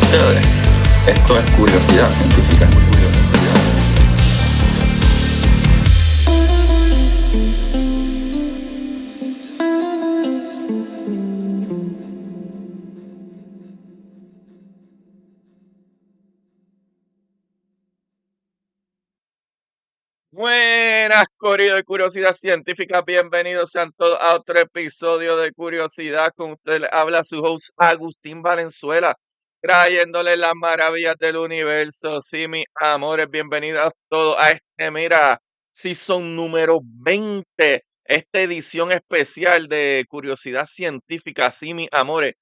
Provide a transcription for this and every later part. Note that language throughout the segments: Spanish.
ustedes. Esto es Curiosidad Científica. Buenas, Corillo de Curiosidad Científica. Bienvenidos sean todos a otro episodio de Curiosidad. Con ustedes les habla su host Agustín Valenzuela, trayéndoles las maravillas del universo. Sí, mis amores, bienvenidos todos a season número 20, esta edición especial de Curiosidad Científica. Sí, mis amores.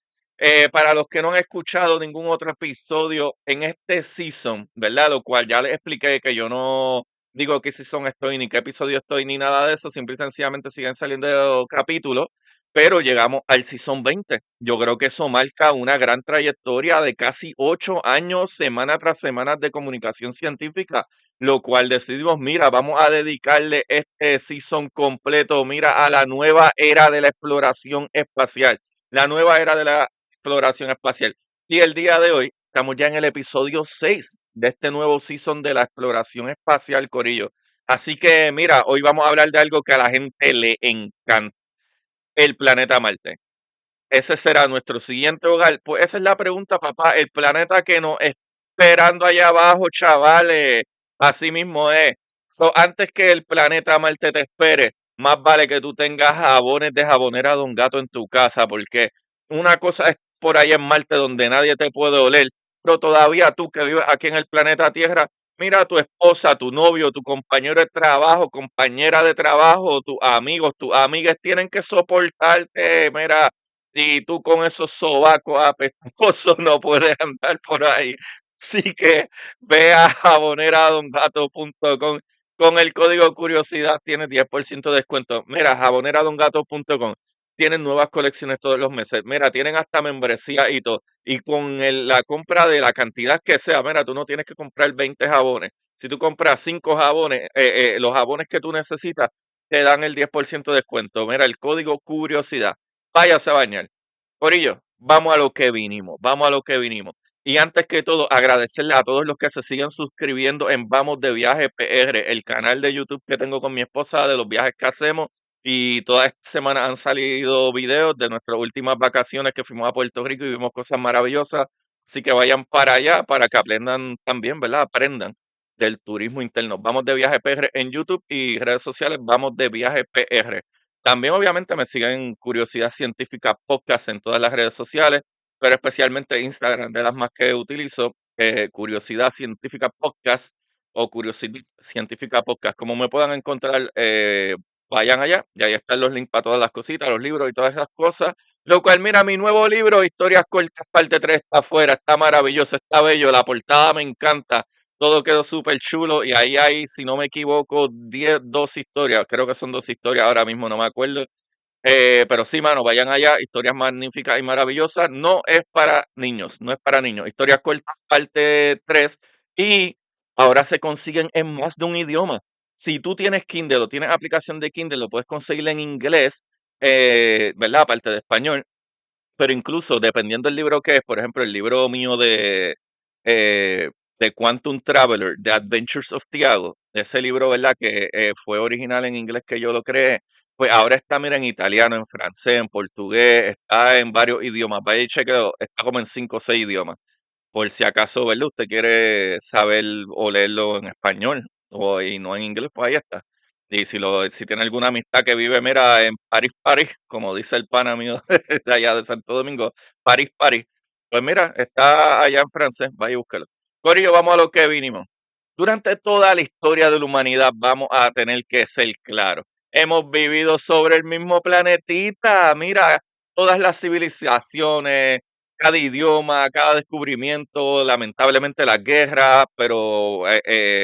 Para los que no han escuchado ningún otro episodio en este season, ¿verdad? Lo cual ya les expliqué que yo no digo qué season estoy, ni qué episodio estoy, ni nada de eso. Simple y sencillamente siguen saliendo capítulos, pero llegamos al season 20. Yo creo que eso marca una gran trayectoria de casi 8 años, semana tras semana de comunicación científica, lo cual decidimos, mira, vamos a dedicarle este season completo, mira, a la nueva era de la exploración espacial, la nueva era de la exploración espacial. Y el día de hoy estamos ya en el episodio 6 de este nuevo season de la exploración espacial, Corillo. Así que, mira, hoy vamos a hablar de algo que a la gente le encanta, el planeta Marte. Ese será nuestro siguiente hogar. Pues esa es la pregunta, papá. El planeta que nos está esperando allá abajo, chavales. Así mismo es. So, antes que el planeta Marte te espere, más vale que tú tengas jabones de jabonera Don Gato en tu casa, porque una cosa es por ahí en Marte donde nadie te puede oler, pero todavía tú que vives aquí en el planeta Tierra, mira a tu esposa, tu novio, tu compañero de trabajo, compañera de trabajo, tus amigos, tus amigas tienen que soportarte, mira, y tú con esos sobacos apestosos no puedes andar por ahí. Así que ve a jaboneradongato.com. Con el código curiosidad tienes 10% de descuento. Mira, jaboneradongato.com. Tienen nuevas colecciones todos los meses. Mira, tienen hasta membresía y todo. Y con la compra de la cantidad que sea, mira, tú no tienes que comprar 20 jabones. Si tú compras 5 jabones, los jabones que tú necesitas, te dan el 10% de descuento. Mira, el código curiosidad. Váyase a bañar. Corillo, vamos a lo que vinimos, vamos a lo que vinimos. Y antes que todo, agradecerle a todos los que se siguen suscribiendo en Vamos de Viaje PR, el canal de YouTube que tengo con mi esposa de los viajes que hacemos. Y toda esta semana han salido videos de nuestras últimas vacaciones que fuimos a Puerto Rico y vimos cosas maravillosas. Así que vayan para allá para que aprendan también, ¿verdad? Aprendan del turismo interno. Vamos de Viaje PR en YouTube y redes sociales, Vamos de Viaje PR. También obviamente me siguen en Curiosidad Científica Podcast en todas las redes sociales, pero especialmente Instagram, de las más que utilizo, Curiosidad Científica Podcast o Curiosidad Científica Podcast. Como me puedan encontrar, vayan allá y ahí están los links para todas las cositas, los libros y todas esas cosas. Lo cual, mira, mi nuevo libro, Historias Cortas, parte 3 está afuera, está maravilloso, está bello, la portada me encanta. Todo quedó súper chulo y ahí hay, si no me equivoco, 2 historias. Creo que son 2 historias, ahora mismo no me acuerdo. Pero sí, mano, vayan allá. Historias magníficas y maravillosas. No es para niños, no es para niños. Historias cortas, parte 3. Y ahora se consiguen en más de un idioma. Si tú tienes Kindle o tienes aplicación de Kindle, lo puedes conseguir en inglés, ¿verdad? Aparte de español. Pero incluso dependiendo del libro que es, por ejemplo, el libro mío de Quantum Traveler, The Adventures of Tiago, ese libro, ¿verdad? Que fue original en inglés que yo lo creé, pues ahora está, mira, en italiano, en francés, en portugués, está en varios idiomas. Vaya y chequeo, está como en 5 o 6 idiomas. Por si acaso, ¿verdad? Usted quiere saber o leerlo en español y no en inglés, pues ahí está. Y si tiene alguna amistad que vive, mira, en París, París, como dice el pana mío de allá de Santo Domingo, París, París, pues mira, está allá en francés, vaya y búsquelo. Corillo, vamos a lo que vinimos. Durante toda la historia de la humanidad vamos a tener que ser claros. Hemos vivido sobre el mismo planetita. Mira, todas las civilizaciones, cada idioma, cada descubrimiento, lamentablemente las guerras, pero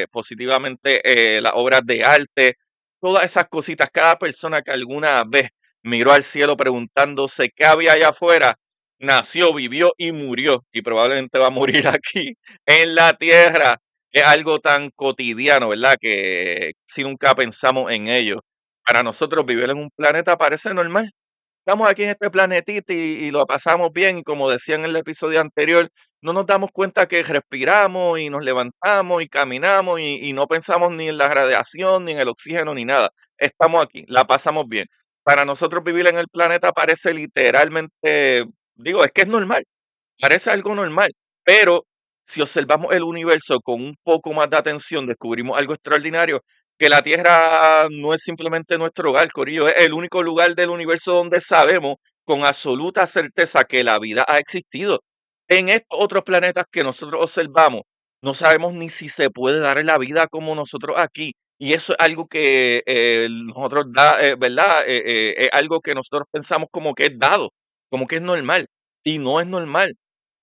positivamente las obras de arte, todas esas cositas, cada persona que alguna vez miró al cielo preguntándose qué había allá afuera, nació, vivió y murió, y probablemente va a morir aquí en la tierra. Es algo tan cotidiano, ¿verdad? Que si nunca pensamos en ello. Para nosotros vivir en un planeta parece normal. estamos aquí en este planetita y lo pasamos bien, y como decía en el episodio anterior, no nos damos cuenta que respiramos y nos levantamos y caminamos y no pensamos ni en la radiación, ni en el oxígeno, ni nada. Estamos aquí, la pasamos bien. Para nosotros vivir en el planeta parece literalmente, digo, es que es normal, parece algo normal, pero si observamos el universo con un poco más de atención, descubrimos algo extraordinario, que la Tierra no es simplemente nuestro hogar, Corillo, es el único lugar del universo donde sabemos con absoluta certeza que la vida ha existido. En estos otros planetas que nosotros observamos, no sabemos ni si se puede dar la vida como nosotros aquí. Y eso es algo que nosotros ¿verdad? Es algo que nosotros pensamos como que es dado, como que es normal, y no es normal.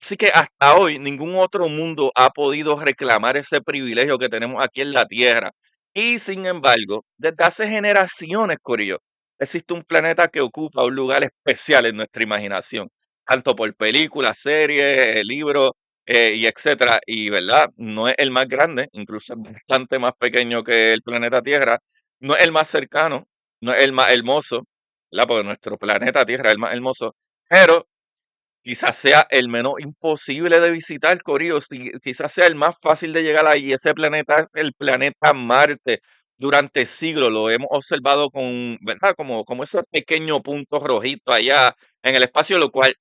Así que hasta hoy ningún otro mundo ha podido reclamar ese privilegio que tenemos aquí en la Tierra. Y sin embargo, desde hace generaciones, Corillo, existe un planeta que ocupa un lugar especial en nuestra imaginación, tanto por películas, series, libros y etcétera. Y verdad, no es el más grande, incluso es bastante más pequeño que el planeta Tierra, no es el más cercano, no es el más hermoso, ¿verdad? Porque nuestro planeta Tierra es el más hermoso, pero quizás sea el menos imposible de visitar, Corillo, quizás sea el más fácil de llegar ahí. Ese planeta es el planeta Marte. Durante siglos lo hemos observado con, ¿verdad? Como ese pequeño punto rojito allá en el espacio, lo cual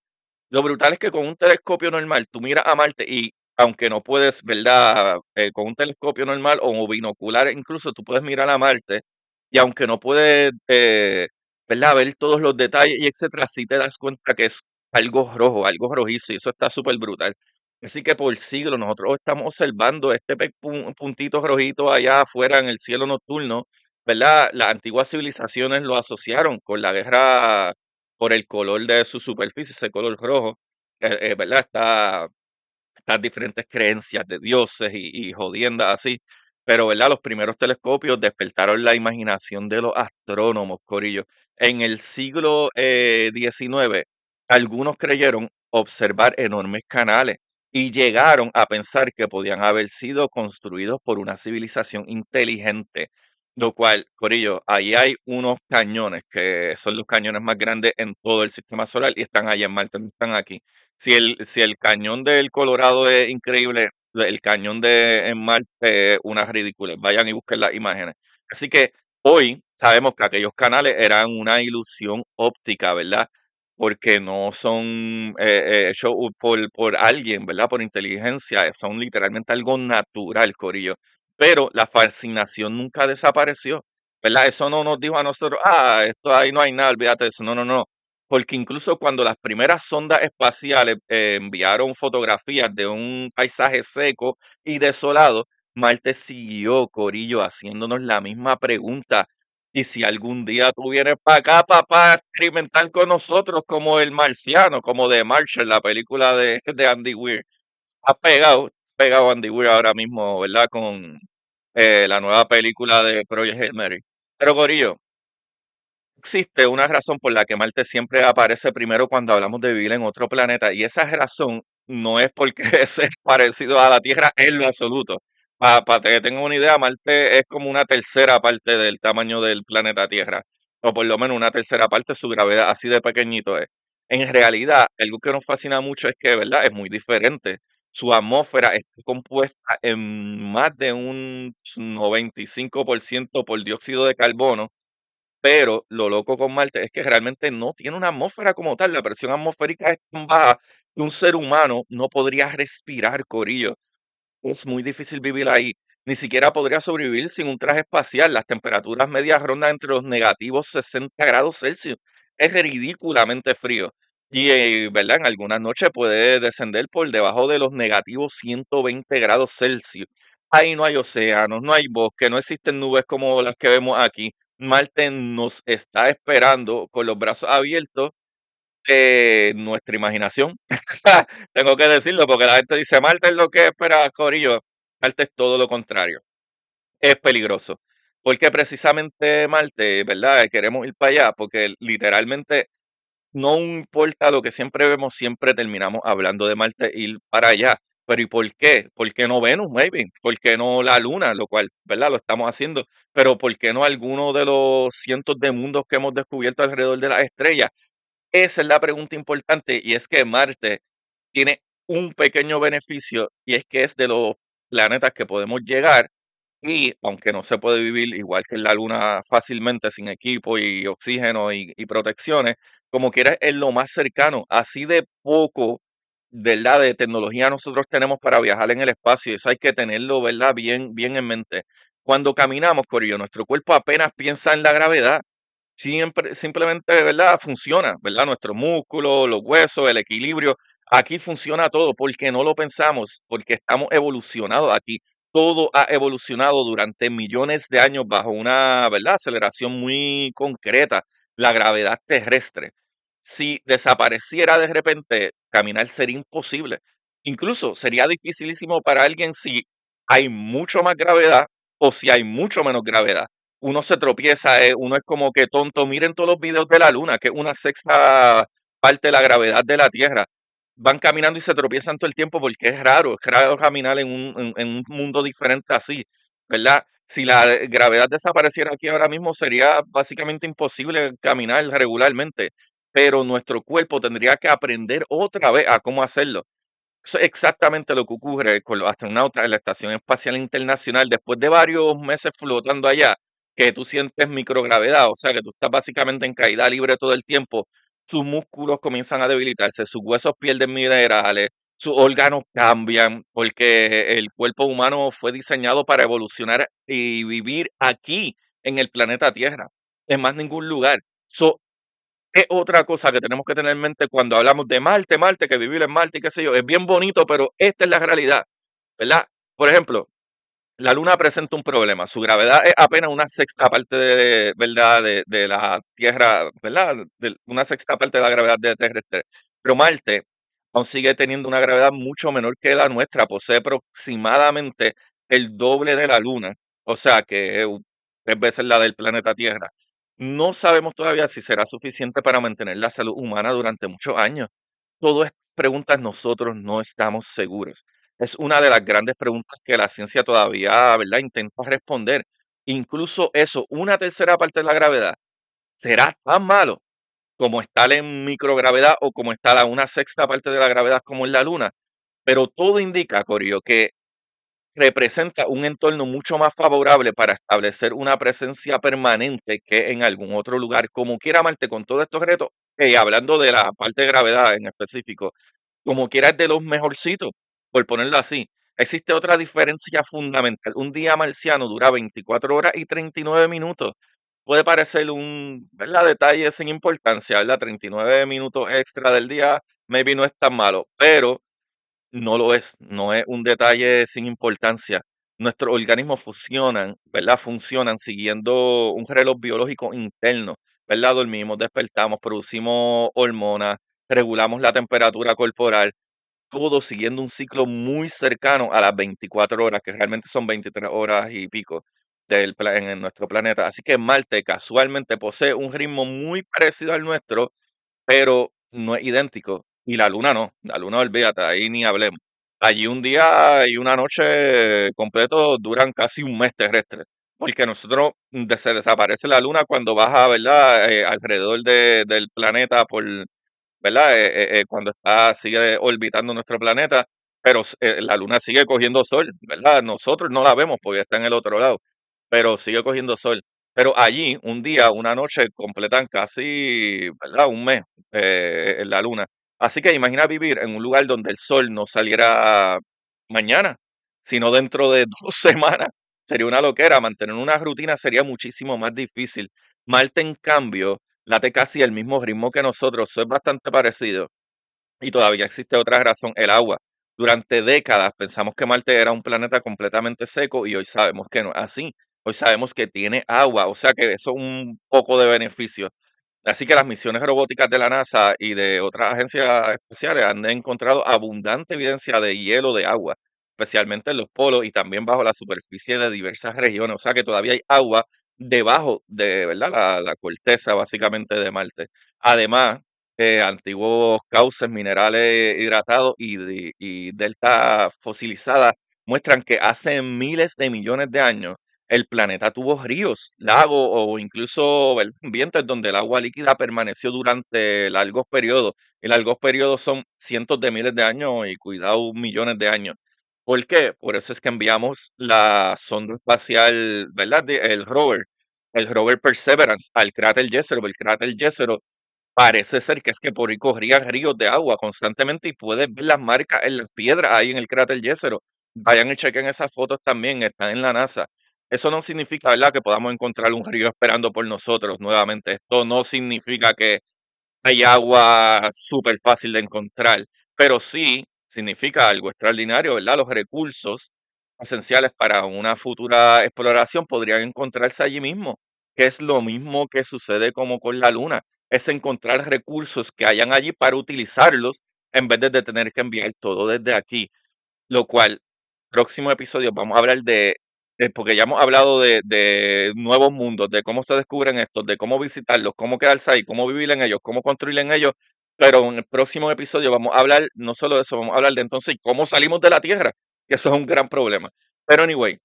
lo brutal es que con un telescopio normal tú miras a Marte y aunque no puedes, ¿verdad? Con un telescopio normal o binocular incluso tú puedes mirar a Marte y aunque no puedes, ¿verdad? Ver todos los detalles y etcétera, sí te das cuenta que es algo rojo, algo rojizo y eso está súper brutal. Así que por siglos nosotros estamos observando este puntito rojito allá afuera en el cielo nocturno, ¿verdad? Las antiguas civilizaciones lo asociaron con la guerra por el color de su superficie, ese color rojo, ¿verdad? Estas diferentes creencias de dioses y jodiendas así. Pero, ¿verdad? Los primeros telescopios despertaron la imaginación de los astrónomos, Corillo. En el siglo XIX, algunos creyeron observar enormes canales y llegaron a pensar que podían haber sido construidos por una civilización inteligente. Lo cual, Corillo, ahí hay unos cañones que son los cañones más grandes en todo el sistema solar y están allá en Marte, no están aquí. Si el cañón del Colorado es increíble, el cañón de en Marte es una ridícula. Vayan y busquen las imágenes. Así que hoy sabemos que aquellos canales eran una ilusión óptica, ¿verdad? Porque no son hechos por alguien, ¿verdad? Por inteligencia, son literalmente algo natural, Corillo. Pero la fascinación nunca desapareció, ¿verdad? Eso no nos dijo a nosotros, esto ahí no hay nada, olvídate de eso. No, no, no, porque incluso cuando las primeras sondas espaciales enviaron fotografías de un paisaje seco y desolado, Marte siguió, Corillo, haciéndonos la misma pregunta. Y si algún día tú vienes para acá, papá, a experimentar con nosotros como el marciano, como de Martian, la película de Andy Weir. Ha pegado Andy Weir ahora mismo, ¿verdad? Con la nueva película de Project Hail Mary. Pero, Corillo, existe una razón por la que Marte siempre aparece primero cuando hablamos de vivir en otro planeta, y esa razón no es porque es parecido a la Tierra en lo absoluto. Para que tengan una idea, Marte es como una tercera parte del tamaño del planeta Tierra, o por lo menos una tercera parte de su gravedad, así de pequeñito es. En realidad, algo que nos fascina mucho es que, ¿verdad? Es muy diferente. Su atmósfera está compuesta en más de un 95% por dióxido de carbono, pero lo loco con Marte es que realmente no tiene una atmósfera como tal. La presión atmosférica es tan baja que un ser humano no podría respirar, Corillo. Es muy difícil vivir ahí. Ni siquiera podría sobrevivir sin un traje espacial. Las temperaturas medias rondan entre los negativos 60 grados Celsius. Es ridículamente frío. Y, ¿verdad? En algunas noches puede descender por debajo de los negativos 120 grados Celsius. Ahí no hay océanos, no hay bosque, no existen nubes como las que vemos aquí. Marte nos está esperando con los brazos abiertos, nuestra imaginación. Tengo que decirlo porque la gente dice, Marte es lo que espera, Corillo. Marte es todo lo contrario. Es peligroso. Porque precisamente Marte, ¿verdad? Queremos ir para allá porque literalmente no importa lo que siempre vemos, siempre terminamos hablando de Marte, ir para allá. Pero ¿y por qué? ¿Por qué no Venus, maybe? ¿Por qué no la Luna? Lo cual, ¿verdad? Lo estamos haciendo. Pero ¿por qué no alguno de los cientos de mundos que hemos descubierto alrededor de las estrellas? Esa es la pregunta importante y es que Marte tiene un pequeño beneficio y es que es de los planetas que podemos llegar y aunque no se puede vivir igual que en la Luna fácilmente sin equipo y oxígeno y protecciones, como quiera es lo más cercano, así de poco, ¿verdad? De tecnología nosotros tenemos para viajar en el espacio y eso hay que tenerlo, ¿verdad? Bien, bien en mente. Cuando caminamos, Corillo, nuestro cuerpo apenas piensa en la gravedad. Siempre, simplemente, ¿verdad? Funciona, ¿verdad? Nuestros músculos, los huesos, el equilibrio. Aquí funciona todo porque no lo pensamos, porque estamos evolucionados aquí. Todo ha evolucionado durante millones de años bajo una, ¿verdad? Aceleración muy concreta, la gravedad terrestre. Si desapareciera de repente, caminar sería imposible. Incluso sería dificilísimo para alguien si hay mucho más gravedad o si hay mucho menos gravedad. Uno se tropieza, uno es como que tonto. Miren todos los videos de la luna, que es una sexta parte de la gravedad de la Tierra. Van caminando y se tropiezan todo el tiempo porque es raro caminar en un mundo diferente así, ¿verdad? Si la gravedad desapareciera aquí ahora mismo, sería básicamente imposible caminar regularmente, pero nuestro cuerpo tendría que aprender otra vez a cómo hacerlo. Eso es exactamente lo que ocurre con los astronautas en la Estación Espacial Internacional después de varios meses flotando allá, que tú sientes microgravedad, o sea que tú estás básicamente en caída libre todo el tiempo, sus músculos comienzan a debilitarse, sus huesos pierden minerales, sus órganos cambian, porque el cuerpo humano fue diseñado para evolucionar y vivir aquí en el planeta Tierra, en más ningún lugar. So, es otra cosa que tenemos que tener en mente cuando hablamos de Marte, Marte, que vivir en Marte y qué sé yo, es bien bonito, pero esta es la realidad, ¿verdad? Por ejemplo, la Luna presenta un problema, su gravedad es apenas una sexta parte de, ¿verdad? De la Tierra, ¿verdad? De una sexta parte de la gravedad de terrestre. Pero Marte aún sigue teniendo una gravedad mucho menor que la nuestra, posee aproximadamente el doble de la Luna, o sea que es 3 veces la del planeta Tierra. No sabemos todavía si será suficiente para mantener la salud humana durante muchos años. Todas estas preguntas nosotros no estamos seguros. Es una de las grandes preguntas que la ciencia todavía, ¿verdad?, intenta responder. Incluso eso, una tercera parte de la gravedad, ¿será tan malo como estar en microgravedad o como estar a una sexta parte de la gravedad como en la Luna? Pero todo indica, Corio, que representa un entorno mucho más favorable para establecer una presencia permanente que en algún otro lugar. Como quiera Marte, con todos estos retos, hablando de la parte de gravedad en específico, como quiera es de los mejorcitos, por ponerlo así. Existe otra diferencia fundamental. Un día marciano dura 24 horas y 39 minutos. Puede parecer un, ¿verdad?, detalle sin importancia, ¿verdad? 39 minutos extra del día, maybe no es tan malo, pero no lo es, no es un detalle sin importancia. Nuestros organismos funcionan, ¿verdad? Funcionan siguiendo un reloj biológico interno, ¿verdad? Dormimos, despertamos, producimos hormonas, regulamos la temperatura corporal, todo siguiendo un ciclo muy cercano a las 24 horas, que realmente son 23 horas y pico en nuestro planeta. Así que Marte casualmente posee un ritmo muy parecido al nuestro, pero no es idéntico. Y la luna no, la luna olvídate, ahí ni hablemos. Allí un día y una noche completo duran casi un mes terrestre, porque nosotros se desaparece la luna cuando baja, ¿verdad? Alrededor del planeta por, ¿verdad? Cuando sigue orbitando nuestro planeta, pero la luna sigue cogiendo sol, ¿verdad? Nosotros no la vemos porque está en el otro lado, pero sigue cogiendo sol. Pero allí, un día, una noche, completan casi, ¿verdad? Un mes en la luna. Así que imagina vivir en un lugar donde el sol no saliera mañana, sino dentro de 2 semanas. Sería una loquera. Mantener una rutina sería muchísimo más difícil. Marte, en cambio, late casi el mismo ritmo que nosotros, eso es bastante parecido. Y todavía existe otra razón, el agua. Durante décadas pensamos que Marte era un planeta completamente seco y hoy sabemos que no es así. Hoy sabemos que tiene agua, o sea que eso es un poco de beneficio. Así que las misiones robóticas de la NASA y de otras agencias espaciales han encontrado abundante evidencia de hielo de agua, especialmente en los polos y también bajo la superficie de diversas regiones. O sea que todavía hay agua debajo de, ¿verdad?, la corteza básicamente de Marte. Además, antiguos cauces minerales hidratados y delta fosilizadas muestran que hace miles de millones de años el planeta tuvo ríos, lagos o incluso ambientes donde el agua líquida permaneció durante largos periodos. Y largos periodos son cientos de miles de años y cuidado, millones de años. ¿Por qué? Por eso es que enviamos la sonda espacial, ¿verdad? El rover Perseverance al cráter Jezero. El cráter Jezero parece ser que es que por ahí corrían ríos de agua constantemente y puedes ver las marcas en las piedras ahí en el cráter Jezero. Vayan y chequen esas fotos también, están en la NASA. Eso no significa, ¿verdad?, que podamos encontrar un río esperando por nosotros nuevamente. Esto no significa que hay agua súper fácil de encontrar, pero sí significa algo extraordinario, ¿verdad? Los recursos esenciales para una futura exploración podrían encontrarse allí mismo, que es lo mismo que sucede como con la Luna, es encontrar recursos que hayan allí para utilizarlos en vez de tener que enviar todo desde aquí. Lo cual, próximo episodio vamos a hablar porque ya hemos hablado de nuevos mundos, de cómo se descubren estos, de cómo visitarlos, cómo quedarse ahí, cómo vivir en ellos, cómo construir en ellos, pero en el próximo episodio vamos a hablar no solo de eso, vamos a hablar de entonces cómo salimos de la Tierra, que eso es un gran problema. Pero anyway,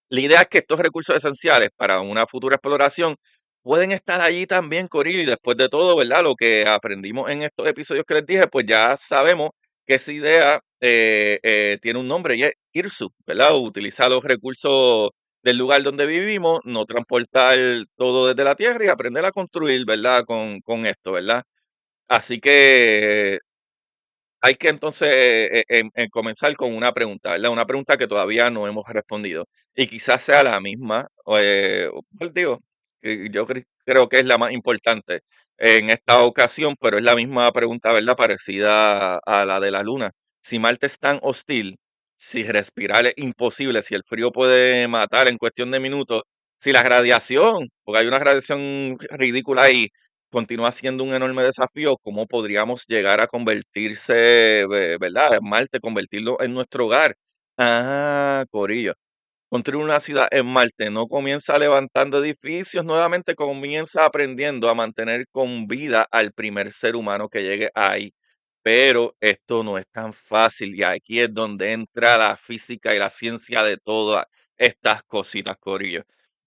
la idea es que estos recursos esenciales para una futura exploración pueden estar allí también, Corillo, y después de todo, ¿verdad? Lo que aprendimos en estos episodios que les dije, pues ya sabemos que esa idea tiene un nombre y es IRSU, ¿verdad? Utilizar los recursos del lugar donde vivimos, no transportar todo desde la tierra y aprender a construir, ¿verdad? Con esto, ¿verdad? Así que hay que entonces comenzar con una pregunta, ¿verdad? Una pregunta que todavía no hemos respondido y quizás sea la misma, pues digo, creo que es la más importante en esta ocasión, pero es la misma pregunta, ¿verdad? Parecida a la de la Luna. Si Marte es tan hostil, si respirar es imposible, si el frío puede matar en cuestión de minutos, si la radiación, porque hay una radiación ridícula ahí, continúa siendo un enorme desafío, cómo podríamos llegar a convertirse, ¿verdad? En Marte, convertirlo en nuestro hogar. Ah, corillo. Construir una ciudad en Marte no comienza levantando edificios, nuevamente comienza aprendiendo a mantener con vida al primer ser humano que llegue ahí. Pero esto no es tan fácil y aquí es donde entra la física y la ciencia de todas estas cositas, Corillo.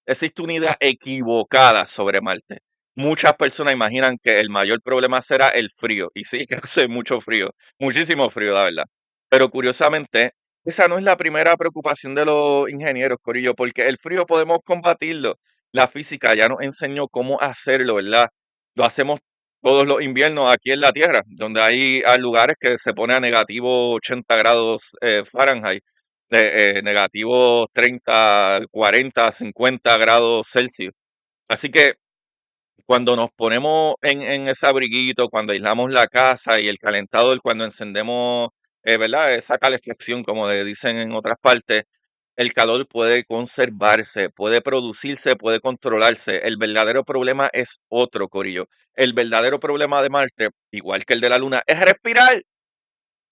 Existe una idea equivocada sobre Marte. Muchas personas imaginan que el mayor problema será el frío, y sí, que hace mucho frío, muchísimo frío, la verdad. Pero curiosamente, esa no es la primera preocupación de los ingenieros, Corillo, porque el frío podemos combatirlo. La física ya nos enseñó cómo hacerlo, ¿verdad? Lo hacemos todos los inviernos aquí en la Tierra, donde hay lugares que se pone a negativo 80 grados Fahrenheit, negativo 30, 40, 50 grados Celsius. Así que cuando nos ponemos en ese abriguito, cuando aislamos la casa y el calentador, cuando encendemos, ¿verdad? Esa calefacción, como le dicen en otras partes, el calor puede conservarse, puede producirse, puede controlarse. El verdadero problema es otro, Corillo. El verdadero problema de Marte, igual que el de la Luna, es respirar.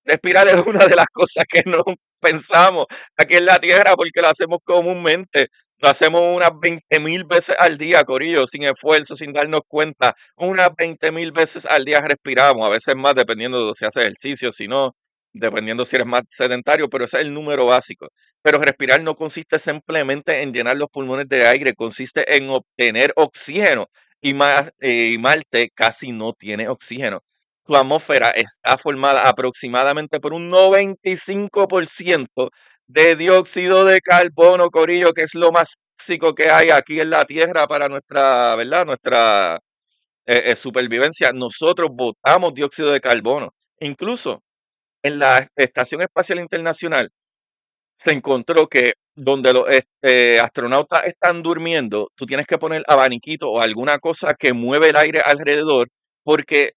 Respirar es una de las cosas que no pensamos aquí en la Tierra porque lo hacemos comúnmente. Lo hacemos unas 20.000 veces al día, corillo, sin esfuerzo, sin darnos cuenta. Unas 20.000 veces al día respiramos, a veces más dependiendo de si haces ejercicio, si no, dependiendo si eres más sedentario, pero ese es el número básico. Pero respirar no consiste simplemente en llenar los pulmones de aire, consiste en obtener oxígeno. Y Marte casi no tiene oxígeno. Su atmósfera está formada aproximadamente por un 95% de dióxido de carbono, Corillo, que es lo más tóxico que hay aquí en la Tierra para nuestra, ¿verdad? Nuestra supervivencia. Nosotros botamos dióxido de carbono. Incluso en la Estación Espacial Internacional se encontró que donde los astronautas están durmiendo, tú tienes que poner abaniquito o alguna cosa que mueve el aire alrededor, porque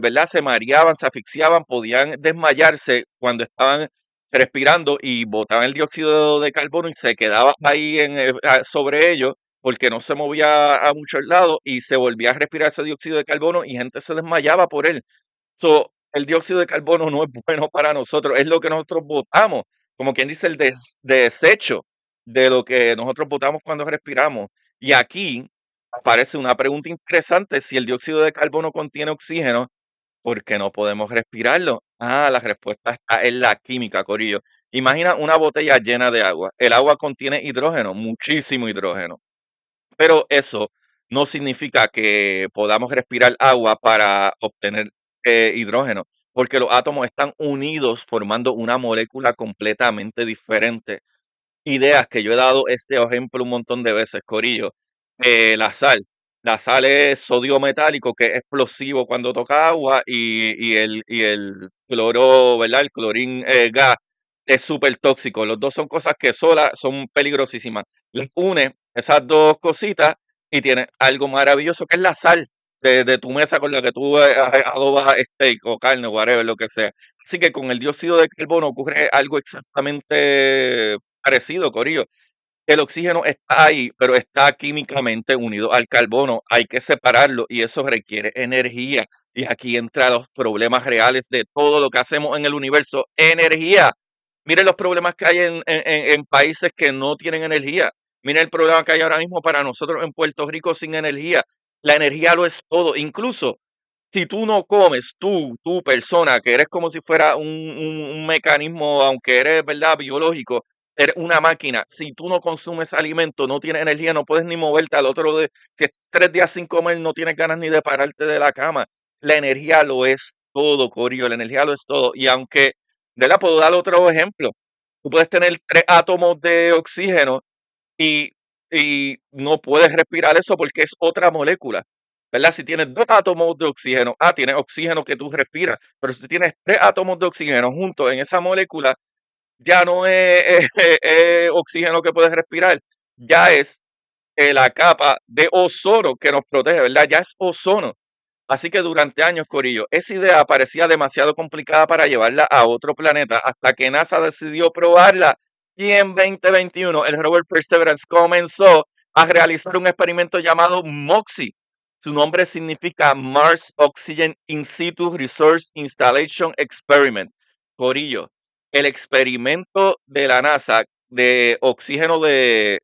¿verdad? Se mareaban, se asfixiaban, podían desmayarse cuando estaban respirando y botaban el dióxido de carbono y se quedaba ahí sobre ellos porque no se movía a muchos lados y se volvía a respirar ese dióxido de carbono y gente se desmayaba por él. El dióxido de carbono no es bueno para nosotros, es lo que nosotros botamos, como quien dice, desecho de lo que nosotros botamos cuando respiramos. Y aquí aparece una pregunta interesante: si el dióxido de carbono contiene oxígeno, ¿por qué no podemos respirarlo? Ah, la respuesta está en la química, Corillo. Imagina una botella llena de agua. El agua contiene hidrógeno, muchísimo hidrógeno. Pero eso no significa que podamos respirar agua para obtener hidrógeno, porque los átomos están unidos formando una molécula completamente diferente. Ideas que yo he dado este ejemplo un montón de veces, Corillo. La sal. La sal es sodio metálico que es explosivo cuando toca agua y el cloro, ¿verdad? El clorín gas es súper tóxico. Los dos son cosas que solas son peligrosísimas. Las une esas dos cositas y tiene algo maravilloso que es la sal de tu mesa con la que tú adobas steak o carne, whatever, lo que sea. Así que con el dióxido de carbono ocurre algo exactamente parecido, Corillo. El oxígeno está ahí, pero está químicamente unido al carbono. Hay que separarlo y eso requiere energía. Y aquí entran los problemas reales de todo lo que hacemos en el universo. Energía. Miren los problemas que hay en países que no tienen energía. Miren el problema que hay ahora mismo para nosotros en Puerto Rico sin energía. La energía lo es todo. Incluso si tú no comes, tú persona, que eres como si fuera un mecanismo, aunque eres, ¿verdad?, biológico, eres una máquina. Si tú no consumes alimento, no tienes energía, no puedes ni moverte al otro de, si es 3 días sin comer, no tienes ganas ni de pararte de la cama. La energía lo es todo, Corillo, la energía lo es todo. Y aunque, ¿verdad? Puedo dar otro ejemplo. Tú puedes tener 3 átomos de oxígeno y, y no puedes respirar eso porque es otra molécula, ¿verdad? Si tienes 2 átomos de oxígeno, tienes oxígeno que tú respiras, pero si tienes 3 átomos de oxígeno juntos en esa molécula, ya no es, es oxígeno que puedes respirar, ya es la capa de ozono que nos protege, ¿verdad? Ya es ozono. Así que durante años, Corillo, esa idea parecía demasiado complicada para llevarla a otro planeta hasta que NASA decidió probarla. Y en 2021 el rover Perseverance comenzó a realizar un experimento llamado MOXIE. Su nombre significa Mars Oxygen In Situ Resource Installation Experiment. Corillo, el experimento de la NASA de oxígeno de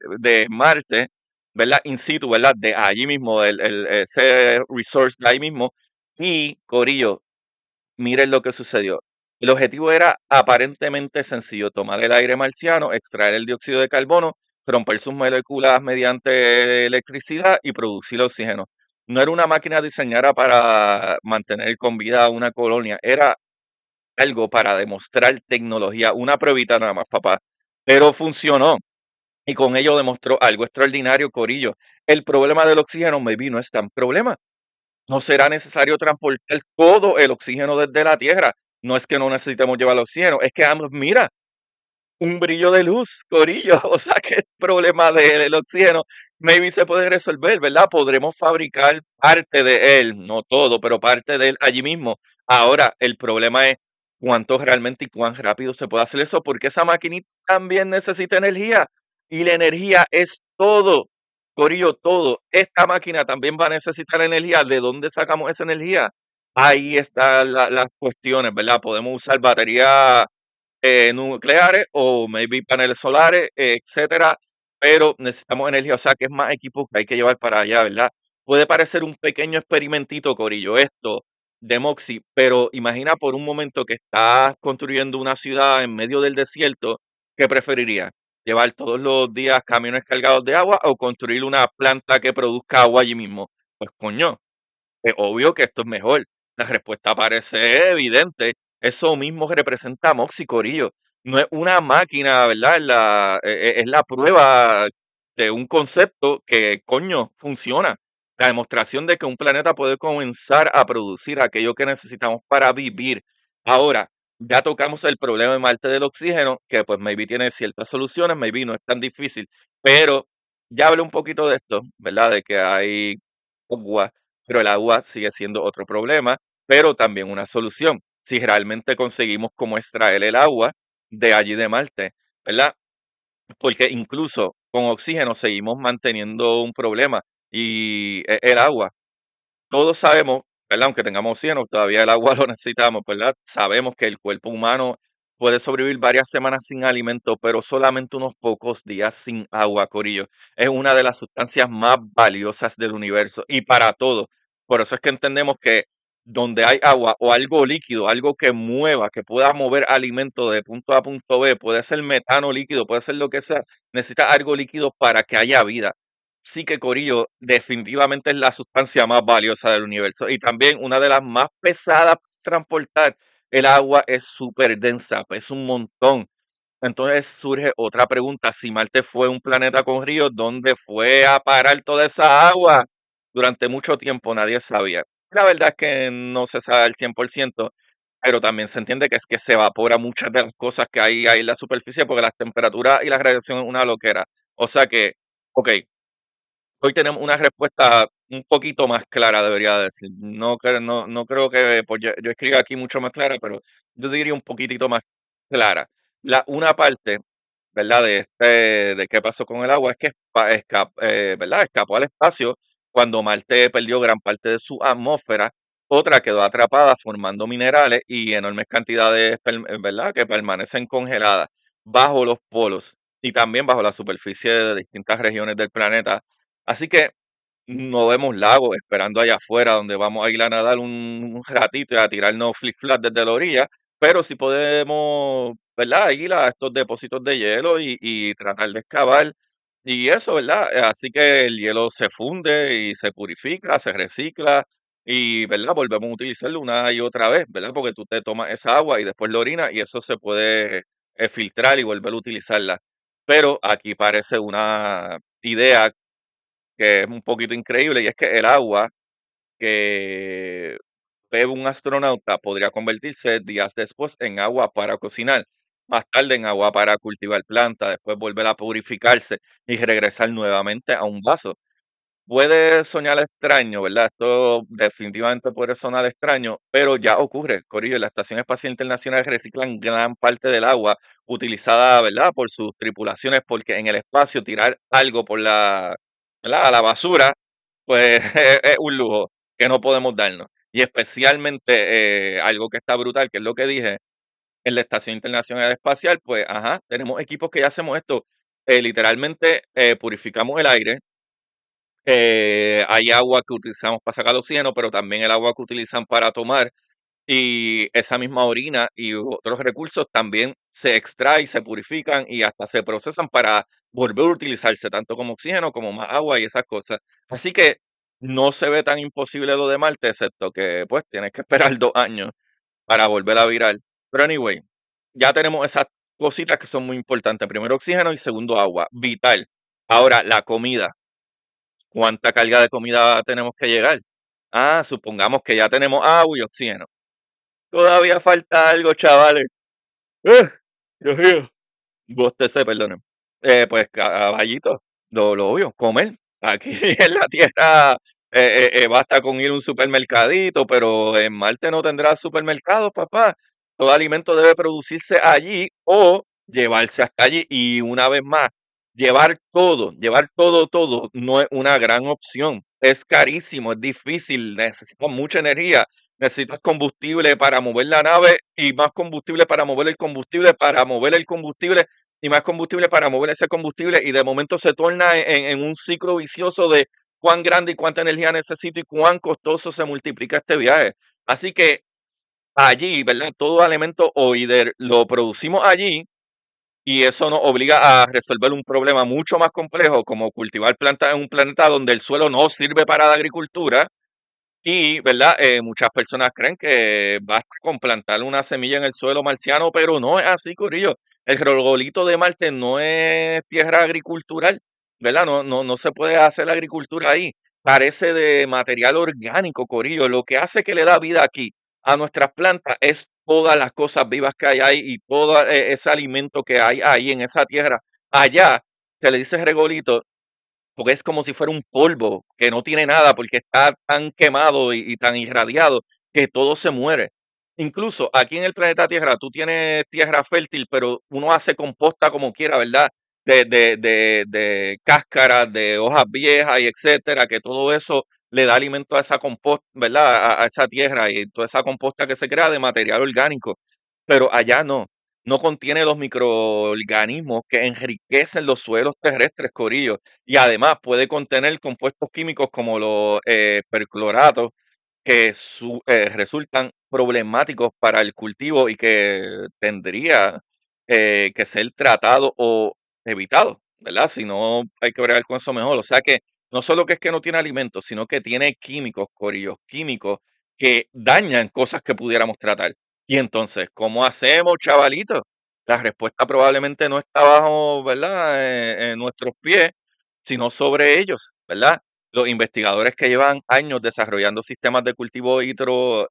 Marte, ¿verdad? In situ, ¿verdad? De allí mismo, ese resource de ahí mismo. Y, Corillo, miren lo que sucedió. El objetivo era aparentemente sencillo: tomar el aire marciano, extraer el dióxido de carbono, romper sus moléculas mediante electricidad y producir oxígeno. No era una máquina diseñada para mantener con vida a una colonia, era algo para demostrar tecnología, una pruebita nada más, papá. Pero funcionó. Y con ello demostró algo extraordinario, Corillo. El problema del oxígeno, maybe, no es tan problema. No será necesario transportar todo el oxígeno desde la Tierra. No es que no necesitemos llevar el oxígeno, es que, mira, un brillo de luz, Corillo. O sea que el problema del oxígeno maybe se puede resolver, ¿verdad? Podremos fabricar parte de él, no todo, pero parte de él allí mismo. Ahora, el problema es cuánto realmente y cuán rápido se puede hacer eso, porque esa maquinita también necesita energía y la energía es todo, Corillo, todo. Esta máquina también va a necesitar energía. ¿De dónde sacamos esa energía? Ahí están las cuestiones, ¿verdad? Podemos usar baterías nucleares o maybe paneles solares, etcétera, pero necesitamos energía, o sea que es más equipo que hay que llevar para allá, ¿verdad? Puede parecer un pequeño experimentito, Corillo, esto de Moxie, pero imagina por un momento que estás construyendo una ciudad en medio del desierto. ¿Qué preferirías? ¿Llevar todos los días camiones cargados de agua o construir una planta que produzca agua allí mismo? Pues coño, es obvio que esto es mejor. La respuesta parece evidente. Eso mismo representa Moxie, Corillo. No es una máquina, ¿verdad? Es la prueba de un concepto que, coño, funciona. La demostración de que un planeta puede comenzar a producir aquello que necesitamos para vivir. Ahora, ya tocamos el problema de Marte del oxígeno, que pues maybe tiene ciertas soluciones, maybe no es tan difícil, pero ya hablé un poquito de esto, ¿verdad? De que hay agua, pero el agua sigue siendo otro problema, pero también una solución. Si realmente conseguimos cómo extraer el agua de allí de Marte, ¿verdad? Porque incluso con oxígeno seguimos manteniendo un problema y el agua. Todos sabemos, ¿verdad? Aunque tengamos oxígeno, todavía el agua lo necesitamos, ¿verdad? Sabemos que el cuerpo humano puede sobrevivir varias semanas sin alimento, pero solamente unos pocos días sin agua, Corillo. Es una de las sustancias más valiosas del universo y para todo. Por eso es que entendemos que donde hay agua o algo líquido, algo que mueva, que pueda mover alimento de punto A a punto B, puede ser metano líquido, puede ser lo que sea, necesita algo líquido para que haya vida. Sí que Corillo definitivamente es la sustancia más valiosa del universo y también una de las más pesadas para transportar. El agua es súper densa, es un montón. Entonces surge otra pregunta, si Marte fue un planeta con ríos, ¿dónde fue a parar toda esa agua? Durante mucho tiempo nadie sabía. La verdad es que no se sabe al 100%, pero también se entiende que es que se evapora muchas de las cosas que hay ahí en la superficie porque las temperaturas y la radiación es una loquera. O sea que, ok, hoy tenemos una respuesta un poquito más clara, debería decir. No creo que, pues yo escriba aquí mucho más clara, pero yo diría un poquitito más clara. Una parte, ¿verdad? De qué pasó con el agua es que ¿verdad? Escapó al espacio cuando Marte perdió gran parte de su atmósfera. Otra quedó atrapada formando minerales y enormes cantidades, ¿verdad? Que permanecen congeladas bajo los polos y también bajo la superficie de distintas regiones del planeta. Así que no vemos lagos esperando allá afuera donde vamos a ir a nadar un ratito y a tirarnos flip-flaps desde la orilla, pero sí podemos, ¿verdad? Ir a estos depósitos de hielo y tratar de excavar y eso, ¿verdad? Así que el hielo se funde y se purifica, se recicla y, ¿verdad? Volvemos a utilizarlo una y otra vez, ¿verdad? Porque tú te tomas esa agua y después la orinas y eso se puede filtrar y volver a utilizarla. Pero aquí parece una idea que es un poquito increíble, y es que el agua que bebe un astronauta podría convertirse días después en agua para cocinar, más tarde en agua para cultivar plantas, después volver a purificarse y regresar nuevamente a un vaso. Puede soñar extraño, ¿verdad? Esto definitivamente puede sonar extraño, pero ya ocurre. Corillo, la Estación Espacial Internacional reciclan gran parte del agua utilizada, ¿verdad? Por sus tripulaciones, porque en el espacio tirar algo por ¿verdad? A la basura, pues es un lujo que no podemos darnos. Y especialmente algo que está brutal, que es lo que dije, en la Estación Internacional Espacial, pues, ajá, tenemos equipos que ya hacemos esto. Literalmente purificamos el aire, hay agua que utilizamos para sacar oxígeno, pero también el agua que utilizan para tomar y esa misma orina y otros recursos también se extraen, se purifican y hasta se procesan para volver a utilizarse tanto como oxígeno como más agua y esas cosas. Así que no se ve tan imposible lo de Marte, excepto que pues tienes que esperar 2 años para volver a virar. Pero anyway, ya tenemos esas cositas que son muy importantes. Primero oxígeno y segundo agua, vital. Ahora, la comida. ¿Cuánta carga de comida tenemos que llegar? Ah, supongamos que ya tenemos agua y oxígeno. Todavía falta algo, chavales. ¡Eh! Dios mío. Bostecé, perdonen. Pues caballito, lo obvio, comer. Aquí en la Tierra basta con ir a un supermercadito, pero en Marte no tendrá supermercados, papá. Todo alimento debe producirse allí o llevarse hasta allí. Y una vez más, llevar todo, todo, no es una gran opción. Es carísimo, es difícil, necesitas mucha energía, necesitas combustible para mover la nave y más combustible para mover el combustible, para mover el combustible y más combustible para mover ese combustible y de momento se torna en un ciclo vicioso de cuán grande y cuánta energía necesito y cuán costoso se multiplica este viaje. Así que allí, ¿verdad? Todo elemento OIDER lo producimos allí y eso nos obliga a resolver un problema mucho más complejo como cultivar plantas en un planeta donde el suelo no sirve para la agricultura y, ¿verdad? Muchas personas creen que basta con plantar una semilla en el suelo marciano, pero no es así, Corillo. El regolito de Marte no es tierra agricultural, ¿verdad? No se puede hacer agricultura ahí. Carece de material orgánico, Corillo. Lo que hace que le da vida aquí a nuestras plantas es todas las cosas vivas que hay ahí y todo ese alimento que hay ahí en esa tierra. Allá se le dice regolito porque es como si fuera un polvo que no tiene nada porque está tan quemado y tan irradiado que todo se muere. Incluso aquí en el planeta Tierra, tú tienes tierra fértil, pero uno hace composta como quiera, ¿verdad? De cáscaras, de hojas viejas y etcétera, que todo eso le da alimento a esa composta, ¿verdad? A esa tierra y toda esa composta que se crea de material orgánico. Pero allá no contiene los microorganismos que enriquecen los suelos terrestres, Corillo y además puede contener compuestos químicos como los percloratos que resultan problemáticos para el cultivo y que tendría que ser tratado o evitado, ¿verdad? Si no, hay que bregar con eso mejor. O sea que no solo que es que no tiene alimentos, sino que tiene químicos, corillos, químicos que dañan cosas que pudiéramos tratar. Y entonces, ¿cómo hacemos, chavalitos? La respuesta probablemente no está bajo, ¿verdad? En nuestros pies, sino sobre ellos, ¿verdad? Los investigadores que llevan años desarrollando sistemas de cultivo hidropónico,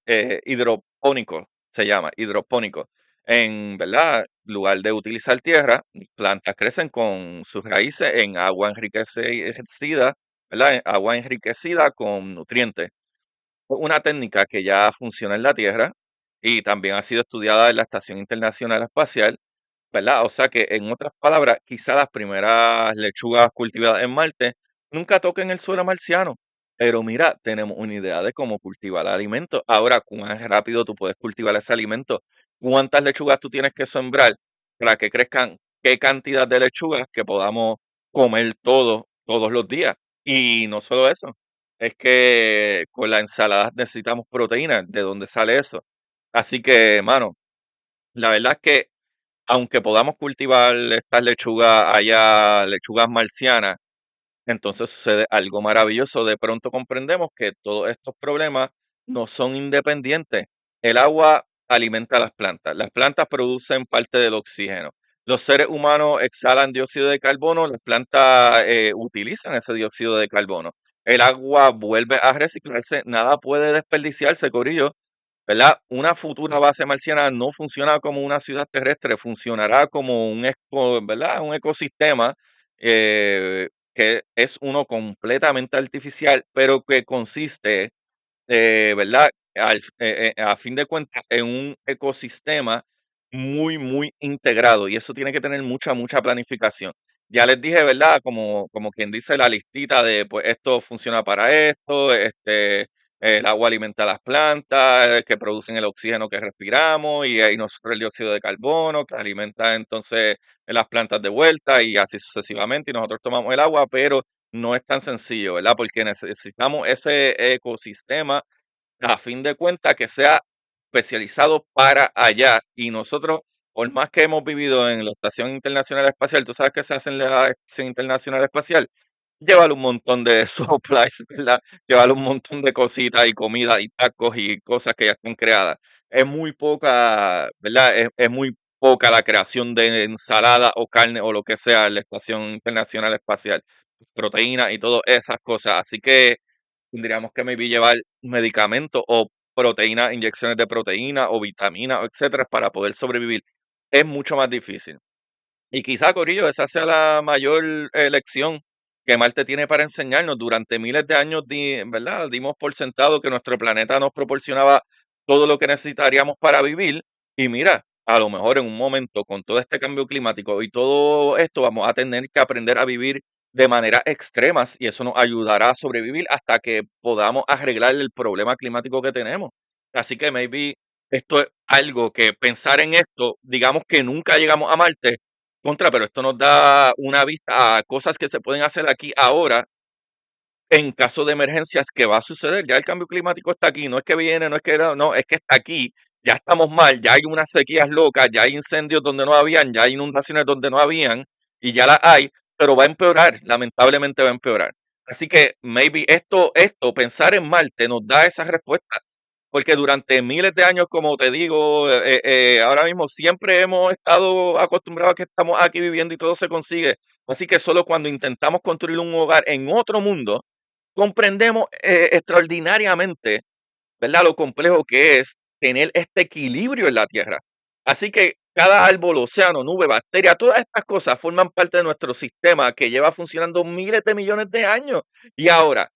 se llama, hidropónico, en, ¿verdad? Lugar de utilizar tierra, plantas crecen con sus raíces en agua enriquecida, ¿verdad? En agua enriquecida con nutrientes. Una técnica que ya funciona en la Tierra y también ha sido estudiada en la Estación Internacional Espacial, ¿verdad? O sea que, en otras palabras, quizá las primeras lechugas cultivadas en Marte nunca toquen el suelo marciano. Pero mira, tenemos una idea de cómo cultivar alimentos. Ahora, cuán rápido tú puedes cultivar ese alimento, cuántas lechugas tú tienes que sembrar para que crezcan, qué cantidad de lechugas que podamos comer todos los días. Y no solo eso, es que con la ensalada necesitamos proteína. ¿De dónde sale eso? Así que, mano, la verdad es que aunque podamos cultivar estas lechugas allá, lechugas marcianas, entonces sucede algo maravilloso. De pronto comprendemos que todos estos problemas no son independientes. El agua alimenta a las plantas producen parte del oxígeno. Los seres humanos exhalan dióxido de carbono, las plantas utilizan ese dióxido de carbono. El agua vuelve a reciclarse, nada puede desperdiciarse, Corillo. ¿Verdad? Una futura base marciana no funciona como una ciudad terrestre, funcionará como ¿verdad? Un ecosistema que es uno completamente artificial, pero que consiste ¿verdad? A fin de cuentas, en un ecosistema muy integrado y eso tiene que tener mucha planificación. Ya les dije, ¿verdad? Como quien dice la listita de, pues esto funciona para esto, el agua alimenta a las plantas, que producen el oxígeno que respiramos y ahí nosotros el dióxido de carbono que alimenta entonces las plantas de vuelta y así sucesivamente y nosotros tomamos el agua, pero no es tan sencillo, ¿verdad? Porque necesitamos ese ecosistema a fin de cuentas que sea especializado para allá. Y nosotros, por más que hemos vivido en la Estación Internacional Espacial, tú sabes que se hace en la Estación Internacional Espacial, llévale un montón de supplies, ¿verdad? Llévale un montón de cositas y comida y tacos y cosas que ya están creadas. Es muy poca, ¿verdad? Es muy poca la creación de ensalada o carne o lo que sea en la Estación Internacional Espacial, proteínas y todas esas cosas. Así que tendríamos que maybe llevar medicamentos o proteínas, inyecciones de proteína o vitaminas, etcétera, para poder sobrevivir. Es mucho más difícil. Y quizá, Corillo, esa sea la mayor lección que Marte tiene para enseñarnos. Durante miles de años, ¿verdad? Dimos por sentado que nuestro planeta nos proporcionaba todo lo que necesitaríamos para vivir. Y mira, a lo mejor en un momento, con todo este cambio climático y todo esto, vamos a tener que aprender a vivir de manera extremas y eso nos ayudará a sobrevivir hasta que podamos arreglar el problema climático que tenemos. Así que maybe esto es algo que pensar en esto, digamos que nunca llegamos a Marte, pero esto nos da una vista a cosas que se pueden hacer aquí ahora en caso de emergencias que va a suceder. Ya el cambio climático está aquí, no es que viene, no es que no, es que está aquí. Ya estamos mal, ya hay unas sequías locas, ya hay incendios donde no habían, ya hay inundaciones donde no habían y ya las hay, pero va a empeorar, lamentablemente va a empeorar. Así que maybe pensar en Marte nos da esa respuesta, porque durante miles de años, como te digo, ahora mismo siempre hemos estado acostumbrados a que estamos aquí viviendo y todo se consigue. Así que solo cuando intentamos construir un hogar en otro mundo, comprendemos extraordinariamente, ¿verdad? Lo complejo que es tener este equilibrio en la Tierra. Así que cada árbol, océano, nube, bacteria, todas estas cosas forman parte de nuestro sistema que lleva funcionando miles de millones de años. Y ahora,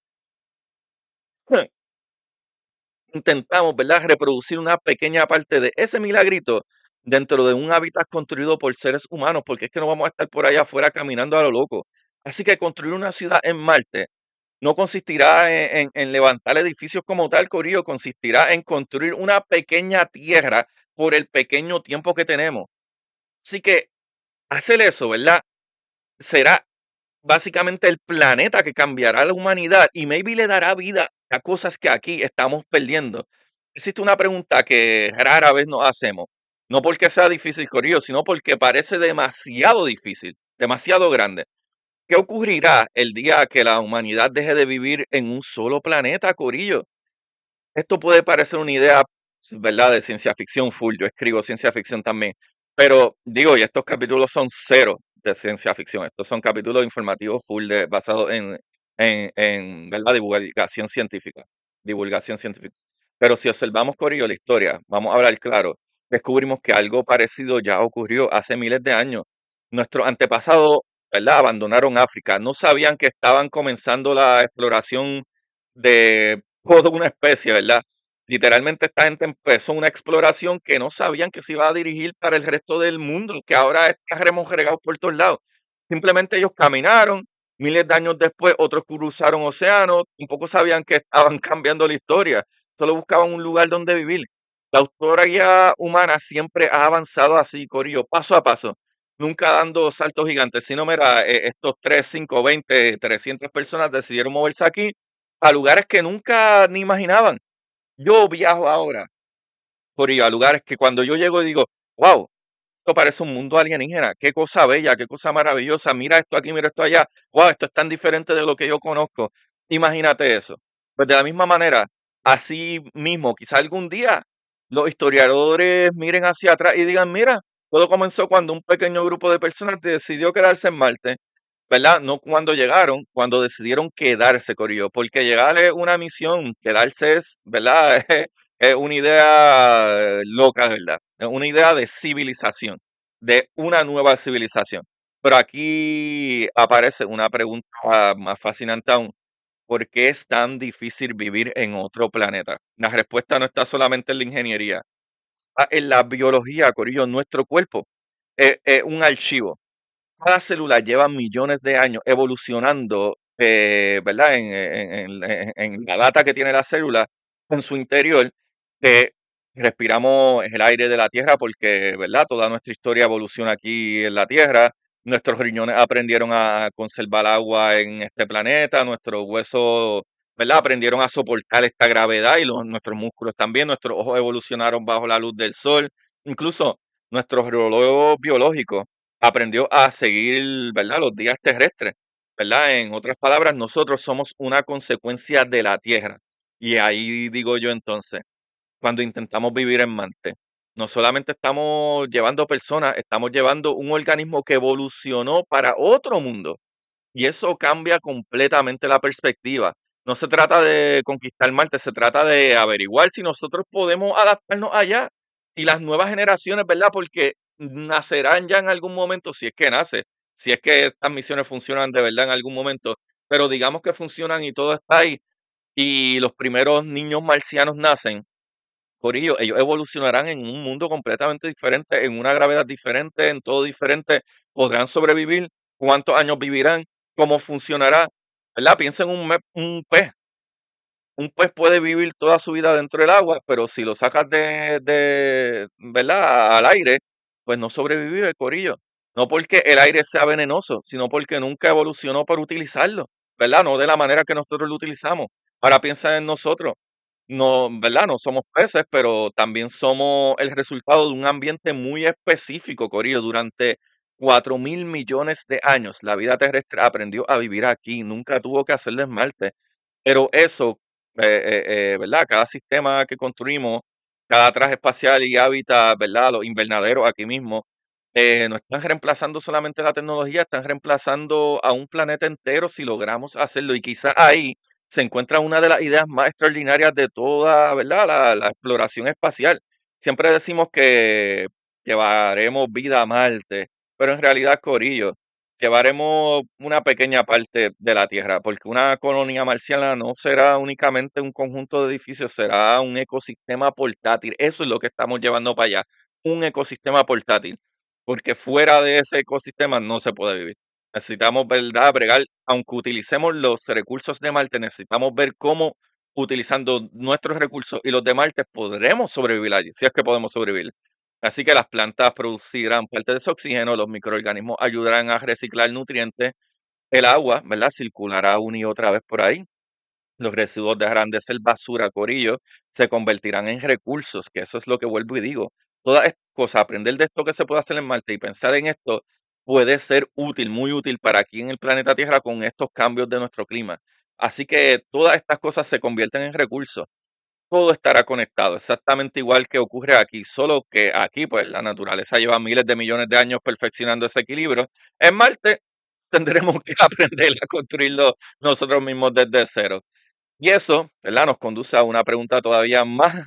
intentamos, ¿verdad?, reproducir una pequeña parte de ese milagrito dentro de un hábitat construido por seres humanos, porque es que no vamos a estar por allá afuera caminando a lo loco. Así que construir una ciudad en Marte no consistirá en levantar edificios como tal, Corillo, consistirá en construir una pequeña tierra por el pequeño tiempo que tenemos. Así que hacer eso, ¿verdad? Será básicamente el planeta que cambiará a la humanidad y maybe le dará vida a cosas que aquí estamos perdiendo. Existe una pregunta que rara vez nos hacemos, no porque sea difícil, Corillo, sino porque parece demasiado difícil, demasiado grande. ¿Qué ocurrirá el día que la humanidad deje de vivir en un solo planeta, Corillo? Esto puede parecer una idea, ¿verdad?, de ciencia ficción full. Yo escribo ciencia ficción también. Pero digo, y estos capítulos son cero de ciencia ficción. Estos son capítulos informativos full basados en, ¿verdad?, divulgación científica. Divulgación científica. Pero si observamos, Corillo, la historia, vamos a hablar claro, descubrimos que algo parecido ya ocurrió hace miles de años. Nuestros antepasados, ¿verdad?, abandonaron África. No sabían que estaban comenzando la exploración de toda una especie, ¿verdad? Literalmente esta gente empezó una exploración que no sabían que se iba a dirigir para el resto del mundo, que ahora está remontado por todos lados. Simplemente ellos caminaron, miles de años después otros cruzaron océanos, tampoco sabían que estaban cambiando la historia, solo buscaban un lugar donde vivir. La historia humana siempre ha avanzado así, Corillo, paso a paso, nunca dando saltos gigantes, sino mira, estos 3, 5, 20, 300 personas decidieron moverse aquí a lugares que nunca ni imaginaban. Yo viajo ahora, Corillo, a lugares que cuando yo llego digo, wow, esto parece un mundo alienígena, qué cosa bella, qué cosa maravillosa, mira esto aquí, mira esto allá, wow, esto es tan diferente de lo que yo conozco. Imagínate eso. Pues de la misma manera, así mismo, quizá algún día los historiadores miren hacia atrás y digan, mira, todo comenzó cuando un pequeño grupo de personas decidió quedarse en Marte, ¿verdad? No cuando llegaron, cuando decidieron quedarse, Corillo, porque llegar es una misión, quedarse es, ¿verdad? Es una idea loca, ¿verdad? Es una idea de civilización, de una nueva civilización. Pero aquí aparece una pregunta más fascinante aún. ¿Por qué es tan difícil vivir en otro planeta? La respuesta no está solamente en la ingeniería, está en la biología, Corillo. Nuestro cuerpo es un archivo. Cada célula lleva millones de años evolucionando, ¿verdad? En la data que tiene la célula en su interior, que respiramos el aire de la Tierra porque, ¿verdad? Toda nuestra historia evoluciona aquí en la Tierra. Nuestros riñones aprendieron a conservar agua en este planeta, nuestros huesos, ¿verdad?, aprendieron a soportar esta gravedad y nuestros músculos también. Nuestros ojos evolucionaron bajo la luz del sol. Incluso nuestro reloj biológico aprendió a seguir, ¿verdad?, los días terrestres, ¿verdad? En otras palabras, nosotros somos una consecuencia de la Tierra. Y ahí digo yo entonces, cuando intentamos vivir en Marte, no solamente estamos llevando personas, estamos llevando un organismo que evolucionó para otro mundo. Y eso cambia completamente la perspectiva. No se trata de conquistar Marte, se trata de averiguar si nosotros podemos adaptarnos allá. Y las nuevas generaciones, ¿verdad? Porque nacerán ya en algún momento, si es que nace, si es que estas misiones funcionan de verdad en algún momento, pero digamos que funcionan y todo está ahí, y los primeros niños marcianos nacen, Corillo, ellos evolucionarán en un mundo completamente diferente, en una gravedad diferente, en todo diferente. ¿Podrán sobrevivir? ¿Cuántos años vivirán? ¿Cómo funcionará? ¿Verdad? Piensa en un pez. Un pez puede vivir toda su vida dentro del agua, pero si lo sacas ¿verdad?, al aire, pues no sobrevive, Corillo. No porque el aire sea venenoso, sino porque nunca evolucionó para utilizarlo, ¿verdad? No de la manera que nosotros lo utilizamos. Ahora piensa en nosotros. No, ¿verdad? No somos peces, pero también somos el resultado de un ambiente muy específico, Corillo. Durante 4.000 millones de años, la vida terrestre aprendió a vivir aquí, nunca tuvo que hacerlo en Marte. Pero eso, ¿verdad? Cada sistema que construimos, cada traje espacial y hábitat, ¿verdad? Los invernaderos aquí mismo, no están reemplazando solamente la tecnología, están reemplazando a un planeta entero si logramos hacerlo. Y quizás ahí se encuentra una de las ideas más extraordinarias de toda, ¿verdad?, la exploración espacial. Siempre decimos que llevaremos vida a Marte, pero en realidad, Corillo, llevaremos una pequeña parte de la Tierra, porque una colonia marciana no será únicamente un conjunto de edificios, será un ecosistema portátil. Eso es lo que estamos llevando para allá, un ecosistema portátil, porque fuera de ese ecosistema no se puede vivir. Necesitamos, ¿verdad?, bregar, aunque utilicemos los recursos de Marte, necesitamos ver cómo utilizando nuestros recursos y los de Marte podremos sobrevivir allí, si es que podemos sobrevivir. Así que las plantas producirán parte de ese oxígeno, los microorganismos ayudarán a reciclar nutrientes, el agua, ¿verdad?, circulará una y otra vez por ahí. Los residuos dejarán de ser basura, corillo, se convertirán en recursos, que eso es lo que vuelvo y digo. Todas estas cosas, aprender de esto que se puede hacer en Marte y pensar en esto puede ser útil, muy útil para aquí en el planeta Tierra con estos cambios de nuestro clima. Así que todas estas cosas se convierten en recursos. Todo estará conectado, exactamente igual que ocurre aquí, solo que aquí, pues, la naturaleza lleva miles de millones de años perfeccionando ese equilibrio. En Marte tendremos que aprender a construirlo nosotros mismos desde cero. Y eso, ¿verdad? Nos conduce a una pregunta todavía más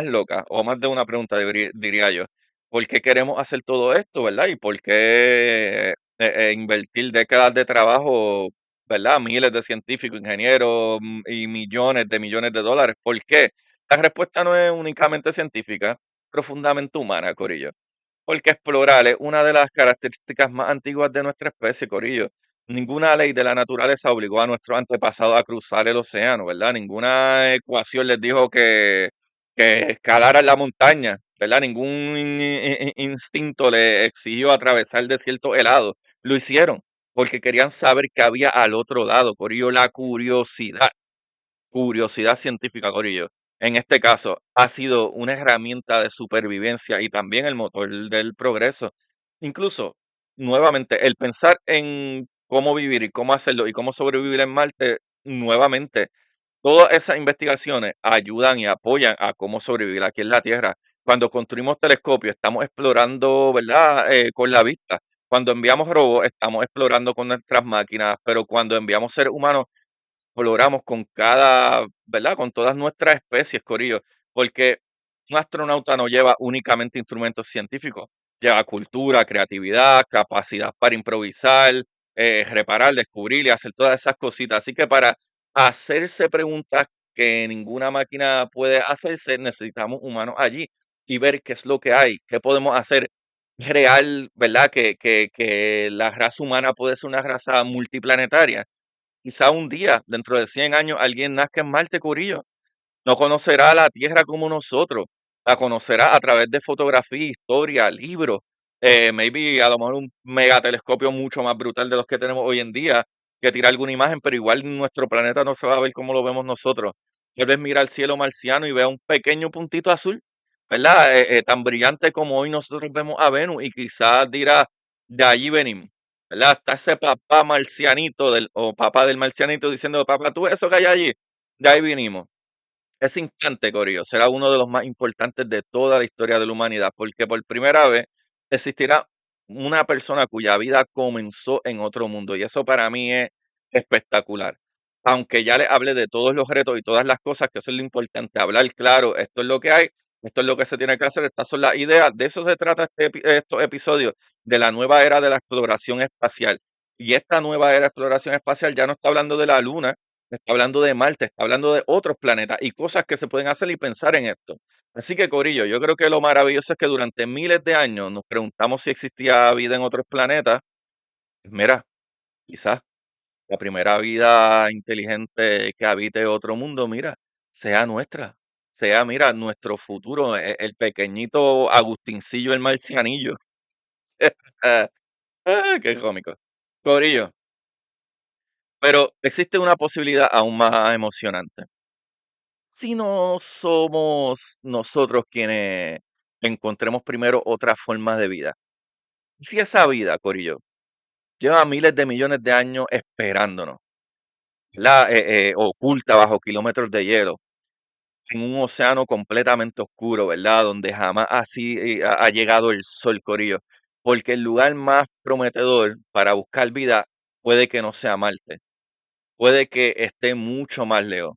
loca, o más de una pregunta, diría yo. ¿Por qué queremos hacer todo esto, verdad? ¿Y por qué invertir décadas de trabajo, verdad? Miles de científicos, ingenieros y millones de dólares. ¿Por qué? La respuesta no es únicamente científica, profundamente humana, Corillo. Porque explorar es una de las características más antiguas de nuestra especie, Corillo. Ninguna ley de la naturaleza obligó a nuestros antepasados a cruzar el océano, ¿verdad? Ninguna ecuación les dijo que escalaran la montaña, ¿verdad? Ningún instinto le exigió atravesar el desierto helado. Lo hicieron porque querían saber qué había al otro lado, Corillo, la curiosidad científica, Corillo, en este caso, ha sido una herramienta de supervivencia y también el motor del progreso. Incluso, nuevamente, el pensar en cómo vivir y cómo hacerlo y cómo sobrevivir en Marte, nuevamente, todas esas investigaciones ayudan y apoyan a cómo sobrevivir aquí en la Tierra. Cuando construimos telescopios, estamos explorando, ¿verdad? Con la vista. Cuando enviamos robots, estamos explorando con nuestras máquinas, pero cuando enviamos seres humanos, logramos con cada, ¿verdad? Con todas nuestras especies, corillo, porque un astronauta no lleva únicamente instrumentos científicos, lleva cultura, creatividad, capacidad para improvisar, reparar, descubrir y hacer todas esas cositas. Así que para hacerse preguntas que ninguna máquina puede hacerse, necesitamos humanos allí y ver qué es lo que hay, qué podemos hacer real, ¿verdad? Que la raza humana puede ser una raza multiplanetaria. Quizá un día, dentro de 100 años, alguien nazca en Marte, Corillo. No conocerá la Tierra como nosotros. La conocerá a través de fotografía, historia, libros. Maybe a lo mejor un megatelescopio mucho más brutal de los que tenemos hoy en día, que tira alguna imagen, pero igual nuestro planeta no se va a ver como lo vemos nosotros. Tal vez mira al cielo marciano y vea un pequeño puntito azul, ¿verdad? Tan brillante como hoy nosotros vemos a Venus y quizás dirá, de allí venimos. ¿Verdad? Está ese papá marcianito o papá del marcianito diciendo, papá, ¿tú ves eso que hay allí? De ahí vinimos. Ese instante, corillo, será uno de los más importantes de toda la historia de la humanidad, porque por primera vez existirá una persona cuya vida comenzó en otro mundo, y eso para mí es espectacular. Aunque ya les hable de todos los retos y todas las cosas, que eso es lo importante, hablar claro, esto es lo que hay, esto es lo que se tiene que hacer, estas son las ideas, de eso se trata estos episodios, de la nueva era de la exploración espacial. Y esta nueva era de exploración espacial ya no está hablando de la Luna, está hablando de Marte, está hablando de otros planetas y cosas que se pueden hacer y pensar en esto. Así que, Corillo, yo creo que lo maravilloso es que durante miles de años nos preguntamos si existía vida en otros planetas. Pues mira, quizás la primera vida inteligente que habite otro mundo, mira, sea nuestra, sea, mira, nuestro futuro, el pequeñito Agustincillo, el marcianillo. Qué cómico. Corillo, pero existe una posibilidad aún más emocionante. Si no somos nosotros quienes encontremos primero otra forma de vida. Si esa vida, Corillo, lleva miles de millones de años esperándonos, ¿verdad? Oculta bajo kilómetros de hielo, en un océano completamente oscuro, ¿verdad? Donde jamás así ha llegado el sol, Corillo. Porque el lugar más prometedor para buscar vida puede que no sea Marte, puede que esté mucho más lejos.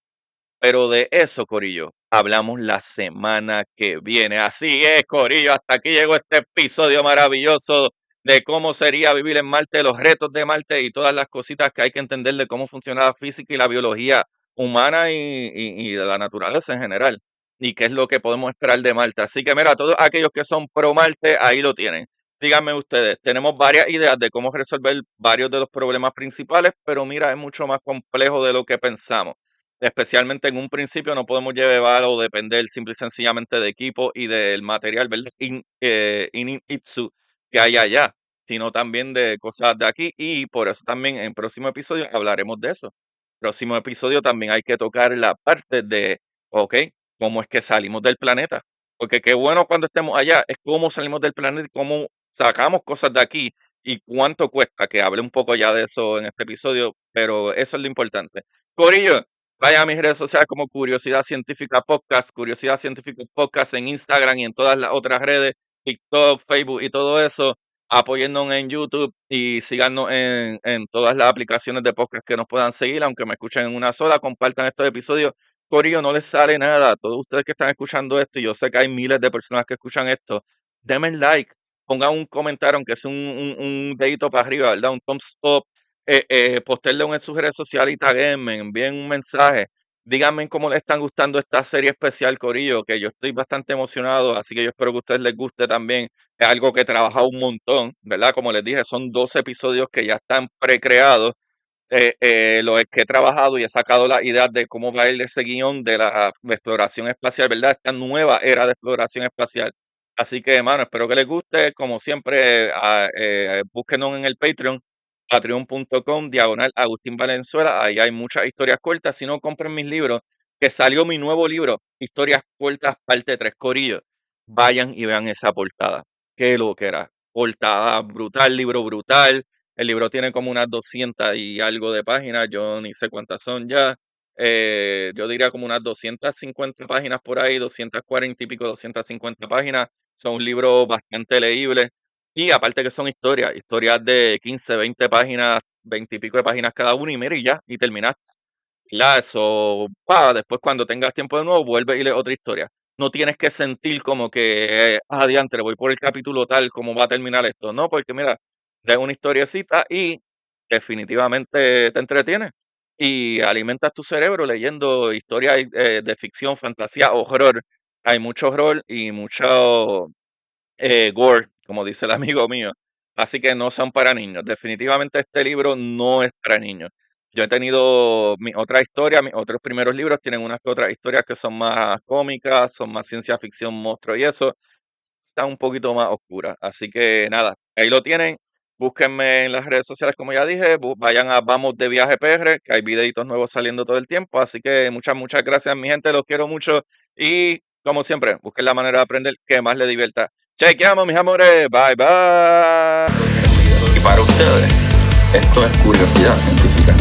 Pero de eso, Corillo, hablamos la semana que viene. Así es, Corillo, hasta aquí llegó este episodio maravilloso de cómo sería vivir en Marte, los retos de Marte y todas las cositas que hay que entender de cómo funciona la física y la biología humana y de la naturaleza en general. Y qué es lo que podemos esperar de Marte. Así que mira, todos aquellos que son pro Marte, ahí lo tienen. Díganme ustedes, tenemos varias ideas de cómo resolver varios de los problemas principales, pero mira, es mucho más complejo de lo que pensamos. Especialmente en un principio no podemos llevar o depender simple y sencillamente de equipo y del material, ¿verdad? In itsu que hay allá, sino también de cosas de aquí y por eso también en próximo episodio hablaremos de eso. próximo episodio también hay que tocar la parte de, ok, cómo es que salimos del planeta. Porque qué bueno cuando estemos allá es cómo salimos del planeta y cómo sacamos cosas de aquí y cuánto cuesta, que hable un poco ya de eso en este episodio, pero eso es lo importante. Corillo, vaya a mis redes sociales como Curiosidad Científica Podcast, Curiosidad Científica Podcast en Instagram y en todas las otras redes, TikTok, Facebook y todo eso. Apóyennos en YouTube y síganos en todas las aplicaciones de podcast que nos puedan seguir, aunque me escuchen en una sola, compartan estos episodios. Corillo, no les sale nada. Todos ustedes que están escuchando esto, y yo sé que hay miles de personas que escuchan esto, denme like, pongan un comentario, aunque sea un dedito para arriba, ¿verdad? Un thumbs up, postenlo en sus redes sociales y taguenme, envíen un mensaje. Díganme cómo les están gustando esta serie especial, Corillo, que yo estoy bastante emocionado, así que yo espero que a ustedes les guste también. Es algo que he trabajado un montón, ¿verdad? Como les dije, son 12 episodios que ya están precreados, lo que he trabajado y he sacado las ideas de cómo va a ir ese guión de la exploración espacial, ¿verdad? Esta nueva era de exploración espacial. Así que, hermano, espero que les guste. Como siempre, búsquenos en el Patreon, patreon.com/Agustín Valenzuela. Ahí hay muchas historias cortas. Si no, compren mis libros, que salió mi nuevo libro, Historias Cortas, parte 3, Corillo. Vayan y vean esa portada. Qué lo que era. Portada brutal, libro brutal. El libro tiene como unas 200 y algo de páginas, yo ni sé cuántas son ya. Yo diría como unas 250 páginas por ahí, 240 y pico, 250 páginas. Son un libro bastante leíble. Y aparte que son historias, historias de 15, 20 páginas, 20 y pico de páginas cada una, y mira, y ya, y terminaste. Ya, eso, después cuando tengas tiempo de nuevo, vuelve y lees otra historia. No tienes que sentir como que, diantre, voy por el capítulo tal, cómo va a terminar esto. No, porque mira, es una historiecita y definitivamente te entretiene y alimentas tu cerebro leyendo historias de ficción, fantasía, horror. Hay mucho horror y mucho gore, como dice el amigo mío. Así que no son para niños. Definitivamente este libro no es para niños. Yo he tenido mi otra historia, mis otros primeros libros tienen unas que otras historias que son más cómicas, son más ciencia ficción, monstruo y eso, están un poquito más oscuras. Así que nada, ahí lo tienen. Búsquenme en las redes sociales, como ya dije, vayan a Vamos de Viaje PR, que hay videitos nuevos saliendo todo el tiempo. Así que muchas gracias, mi gente, los quiero mucho. Y como siempre, busquen la manera de aprender que más les divierta. Chequeamos, mis amores. Bye, bye. Y para ustedes, esto es Curiosidad Científica.